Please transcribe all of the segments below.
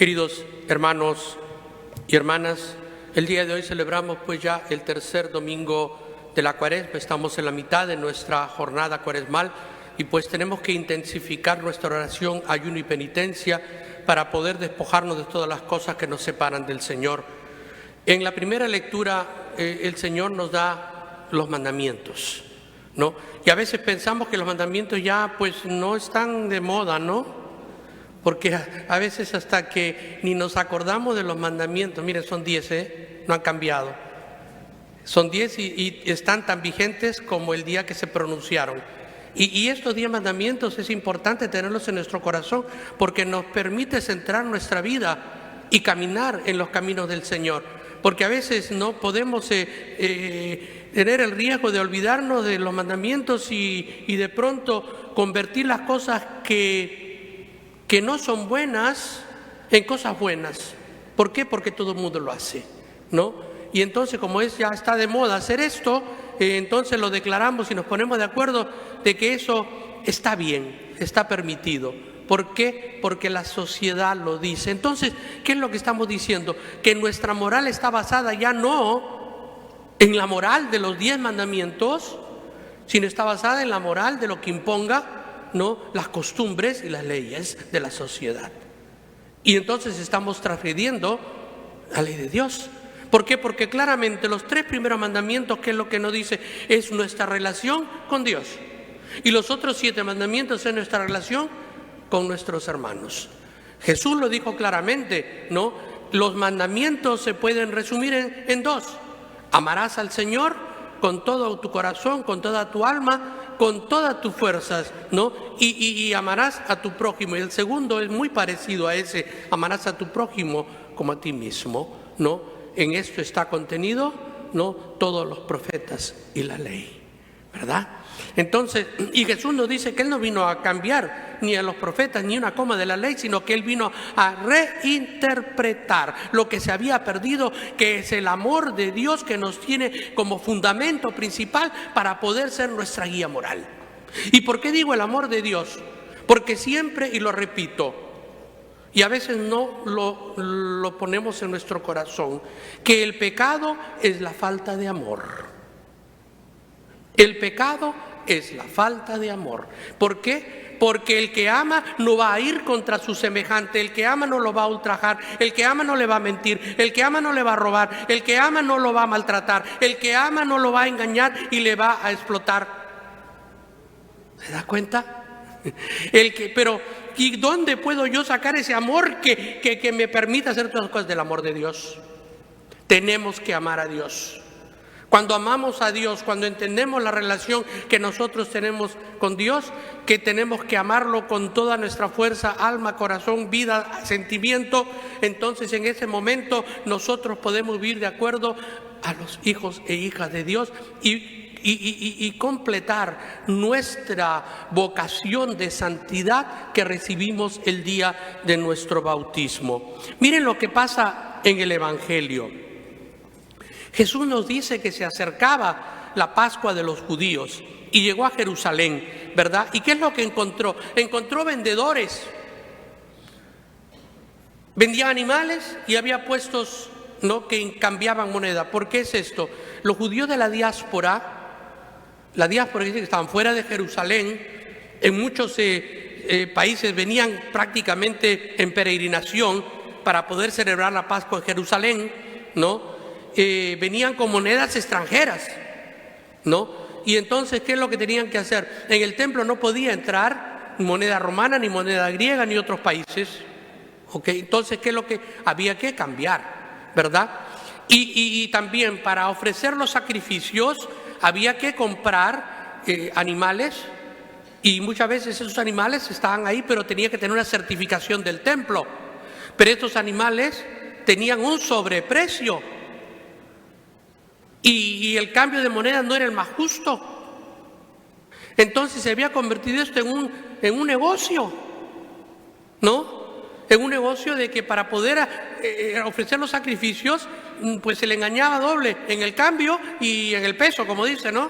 Queridos hermanos y hermanas, el día de hoy celebramos pues ya el tercer domingo de la Cuaresma. Estamos en la mitad de nuestra jornada cuaresmal y pues tenemos que intensificar nuestra oración, ayuno y penitencia para poder despojarnos de todas las cosas que nos separan del Señor. En la primera lectura el Señor nos da los mandamientos, ¿no? Y a veces pensamos que los mandamientos ya pues no están de moda, ¿no? Porque a veces hasta que ni nos acordamos de los mandamientos. Miren, son 10, no han cambiado. Son 10 y están tan vigentes como el día que se pronunciaron. Y estos 10 mandamientos es importante tenerlos en nuestro corazón porque nos permite centrar nuestra vida y caminar en los caminos del Señor. Porque a veces no podemos tener el riesgo de olvidarnos de los mandamientos y de pronto convertir las cosas que no son buenas en cosas buenas. ¿Por qué? Porque todo el mundo lo hace, ¿no? Y entonces, como ya está de moda hacer esto, entonces lo declaramos y nos ponemos de acuerdo de que eso está bien, está permitido. ¿Por qué? Porque la sociedad lo dice. Entonces, ¿qué es lo que estamos diciendo? Que nuestra moral está basada ya no en la moral de los 10 mandamientos, sino está basada en la moral de lo que imponga, ¿no?, las costumbres y las leyes de la sociedad. Y entonces estamos transgrediendo la ley de Dios. ¿Por qué? Porque claramente los 3 primeros mandamientos, ¿qué es lo que nos dice? Es nuestra relación con Dios. Y los otros 7 mandamientos es nuestra relación con nuestros hermanos. Jesús lo dijo claramente, ¿no? Los mandamientos se pueden resumir en 2. Amarás al Señor con todo tu corazón, con toda tu alma, con todas tus fuerzas, ¿no? Y amarás a tu prójimo. Y el segundo es muy parecido a ese, amarás a tu prójimo como a ti mismo, ¿no? En esto está contenido, ¿no?, todos los profetas y la ley, ¿verdad? Entonces, y Jesús nos dice que Él no vino a cambiar ni a los profetas ni una coma de la ley, sino que Él vino a reinterpretar lo que se había perdido, que es el amor de Dios que nos tiene como fundamento principal para poder ser nuestra guía moral. ¿Y por qué digo el amor de Dios? Porque siempre, y lo repito, y a veces no lo ponemos en nuestro corazón, que el pecado es la falta de amor. El pecado es la falta de amor. ¿Por qué? Porque el que ama no va a ir contra su semejante, el que ama no lo va a ultrajar, el que ama no le va a mentir, el que ama no le va a robar, el que ama no lo va a maltratar, el que ama no lo va a engañar y le va a explotar. ¿Se da cuenta? Pero ¿y dónde puedo yo sacar ese amor que me permita hacer todas las cosas? Del amor de Dios. Tenemos que amar a Dios. Cuando amamos a Dios, cuando entendemos la relación que nosotros tenemos con Dios, que tenemos que amarlo con toda nuestra fuerza, alma, corazón, vida, sentimiento, entonces en ese momento nosotros podemos vivir de acuerdo a los hijos e hijas de Dios y completar nuestra vocación de santidad que recibimos el día de nuestro bautismo. Miren lo que pasa en el Evangelio. Jesús nos dice que se acercaba la Pascua de los judíos y llegó a Jerusalén, ¿verdad? ¿Y qué es lo que encontró? Encontró vendedores. Vendían animales y había puestos, ¿no?, que cambiaban moneda. ¿Por qué es esto? Los judíos de la diáspora dice que estaban fuera de Jerusalén, en muchos países venían prácticamente en peregrinación para poder celebrar la Pascua en Jerusalén, ¿no? Venían con monedas extranjeras, ¿no? Y entonces, ¿qué es lo que tenían que hacer? En el templo no podía entrar moneda romana, ni moneda griega, ni otros países, ¿ok? Entonces, ¿qué es lo que había que cambiar, verdad? Y también para ofrecer los sacrificios había que comprar animales, y muchas veces esos animales estaban ahí, pero tenía que tener una certificación del templo. Pero estos animales tenían un sobreprecio. Y el cambio de moneda no era el más justo. Entonces se había convertido esto en un negocio, ¿no? En un negocio de que para poder ofrecer los sacrificios, pues se le engañaba doble en el cambio y en el peso, como dice, ¿no?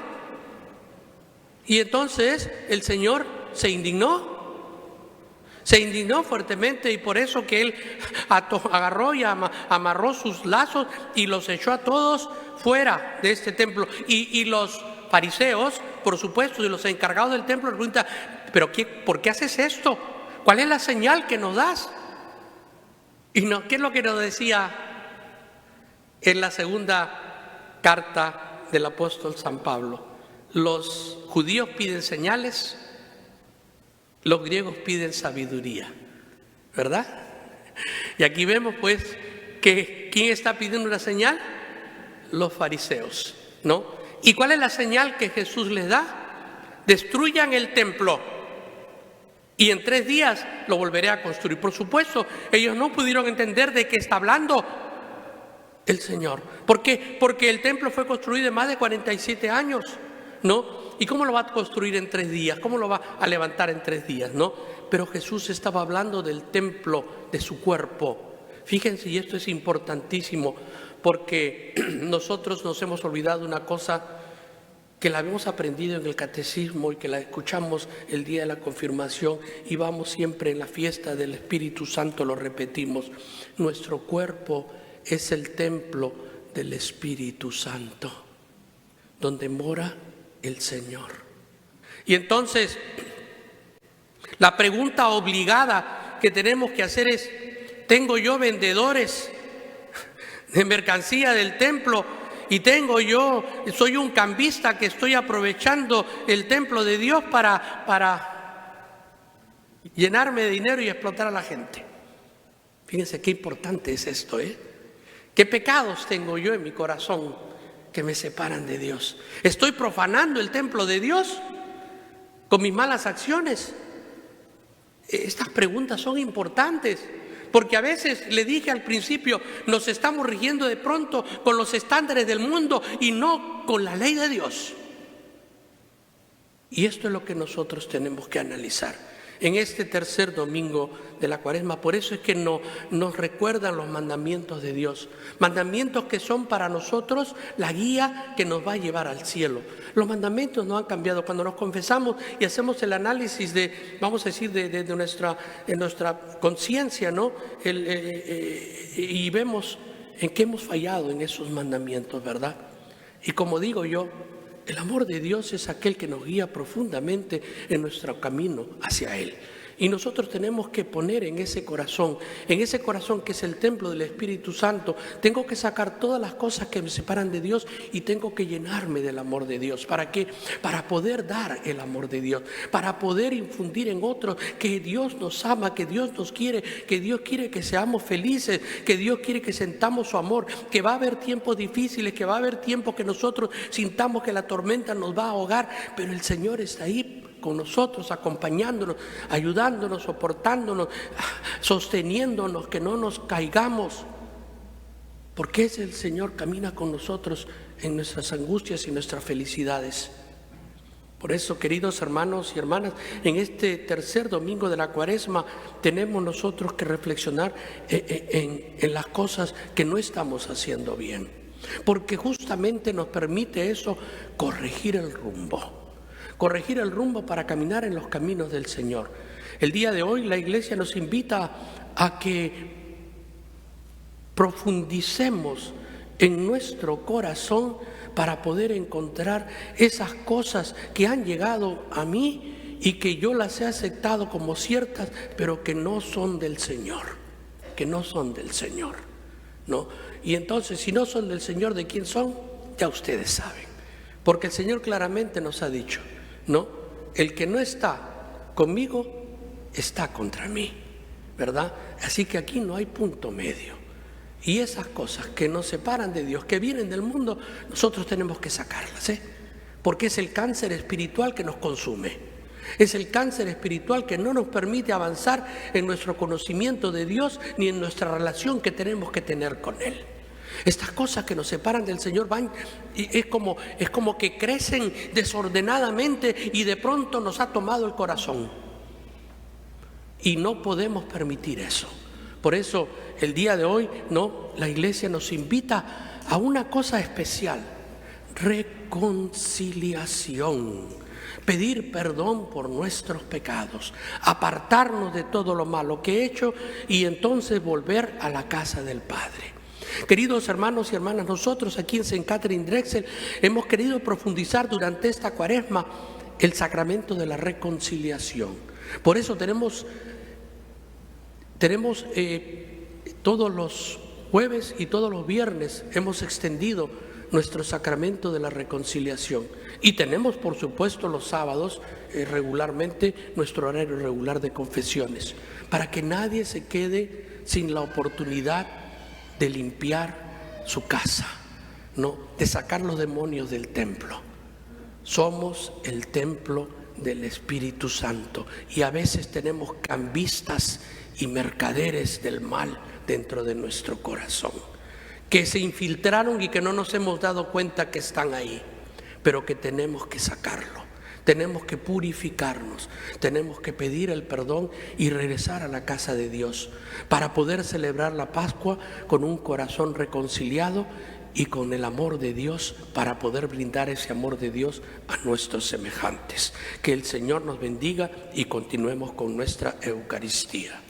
Y entonces el Señor se indignó Se indignó fuertemente y por eso que él agarró y amarró sus lazos y los echó a todos fuera de este templo. Y los fariseos, por supuesto, y los encargados del templo le preguntan, ¿pero por qué haces esto? ¿Cuál es la señal que nos das? Y no, ¿qué es lo que nos decía en la segunda carta del apóstol San Pablo? Los judíos piden señales, los griegos piden sabiduría, ¿verdad? Y aquí vemos pues que ¿quién está pidiendo una señal? Los fariseos, ¿no? ¿Y cuál es la señal que Jesús les da? Destruyan el templo y en 3 días lo volveré a construir. Por supuesto, ellos no pudieron entender de qué está hablando el Señor. ¿Por qué? Porque el templo fue construido en más de 47 años, ¿no? ¿Y cómo lo va a construir en 3 días? ¿Cómo lo va a levantar en 3 días, no? Pero Jesús estaba hablando del templo de su cuerpo. Fíjense, y esto es importantísimo, porque nosotros nos hemos olvidado una cosa que la habíamos aprendido en el catecismo y que la escuchamos el día de la confirmación y vamos siempre en la fiesta del Espíritu Santo, lo repetimos. Nuestro cuerpo es el templo del Espíritu Santo, donde mora el Señor. Y entonces, la pregunta obligada que tenemos que hacer es, ¿tengo yo vendedores de mercancía del templo? Y soy un cambista que estoy aprovechando el templo de Dios para llenarme de dinero y explotar a la gente. Fíjense qué importante es esto, ¿eh? ¿Qué pecados tengo yo en mi corazón que me separan de Dios? ¿Estoy profanando el templo de Dios con mis malas acciones? Estas preguntas son importantes. Porque a veces, le dije al principio, nos estamos rigiendo de pronto con los estándares del mundo y no con la ley de Dios. Y esto es lo que nosotros tenemos que analizar en este tercer domingo de la Cuaresma. Por eso es que nos recuerdan los mandamientos de Dios. Mandamientos que son para nosotros la guía que nos va a llevar al cielo. Los mandamientos no han cambiado. Cuando nos confesamos y hacemos el análisis de, vamos a decir, de nuestra conciencia, ¿no? Y vemos en qué hemos fallado en esos mandamientos, ¿verdad? Y como digo yo, el amor de Dios es aquel que nos guía profundamente en nuestro camino hacia Él. Y nosotros tenemos que poner en ese corazón que es el templo del Espíritu Santo, tengo que sacar todas las cosas que me separan de Dios y tengo que llenarme del amor de Dios. ¿Para qué? Para poder dar el amor de Dios, para poder infundir en otros que Dios nos ama, que Dios nos quiere, que Dios quiere que seamos felices, que Dios quiere que sentamos su amor, que va a haber tiempos difíciles, que va a haber tiempos que nosotros sintamos que la tormenta nos va a ahogar, pero el Señor está ahí con nosotros, acompañándonos, ayudándonos, soportándonos, sosteniéndonos, que no nos caigamos. Porque es el Señor camina con nosotros en nuestras angustias y nuestras felicidades. Por eso, queridos hermanos y hermanas, en este tercer domingo de la Cuaresma tenemos nosotros que reflexionar en las cosas que no estamos haciendo bien. Porque justamente nos permite eso corregir el rumbo. Corregir el rumbo para caminar en los caminos del Señor. El día de hoy la Iglesia nos invita a que profundicemos en nuestro corazón para poder encontrar esas cosas que han llegado a mí y que yo las he aceptado como ciertas, pero que no son del Señor, ¿no? Y entonces, si no son del Señor, ¿de quién son? Ya ustedes saben, porque el Señor claramente nos ha dicho, ¿no? El que no está conmigo está contra mí, ¿verdad? Así que aquí no hay punto medio. Y esas cosas que nos separan de Dios, que vienen del mundo, nosotros tenemos que sacarlas, ¿eh? Porque es el cáncer espiritual que nos consume. Es el cáncer espiritual que no nos permite avanzar en nuestro conocimiento de Dios ni en nuestra relación que tenemos que tener con Él. Estas cosas que nos separan del Señor van, es como que crecen desordenadamente y de pronto nos ha tomado el corazón. Y no podemos permitir eso. Por eso el día de hoy, ¿no? La Iglesia nos invita a una cosa especial: reconciliación. pedir perdón por nuestros pecados, apartarnos de todo lo malo que he hecho y entonces volver a la casa del Padre. Queridos hermanos y hermanas, nosotros aquí en St. Catherine Drexel hemos querido profundizar durante esta Cuaresma el sacramento de la reconciliación. Por eso tenemos todos los jueves y todos los viernes hemos extendido nuestro sacramento de la reconciliación. Y tenemos, por supuesto, los sábados regularmente nuestro horario regular de confesiones, para que nadie se quede sin la oportunidad de limpiar su casa, ¿no? De sacar los demonios del templo. Somos el templo del Espíritu Santo y a veces tenemos cambistas y mercaderes del mal dentro de nuestro corazón, que se infiltraron y que no nos hemos dado cuenta que están ahí, pero que tenemos que sacarlo, tenemos que purificarnos, tenemos que pedir el perdón y regresar a la casa de Dios para poder celebrar la Pascua con un corazón reconciliado y con el amor de Dios, para poder brindar ese amor de Dios a nuestros semejantes. Que el Señor nos bendiga y continuemos con nuestra Eucaristía.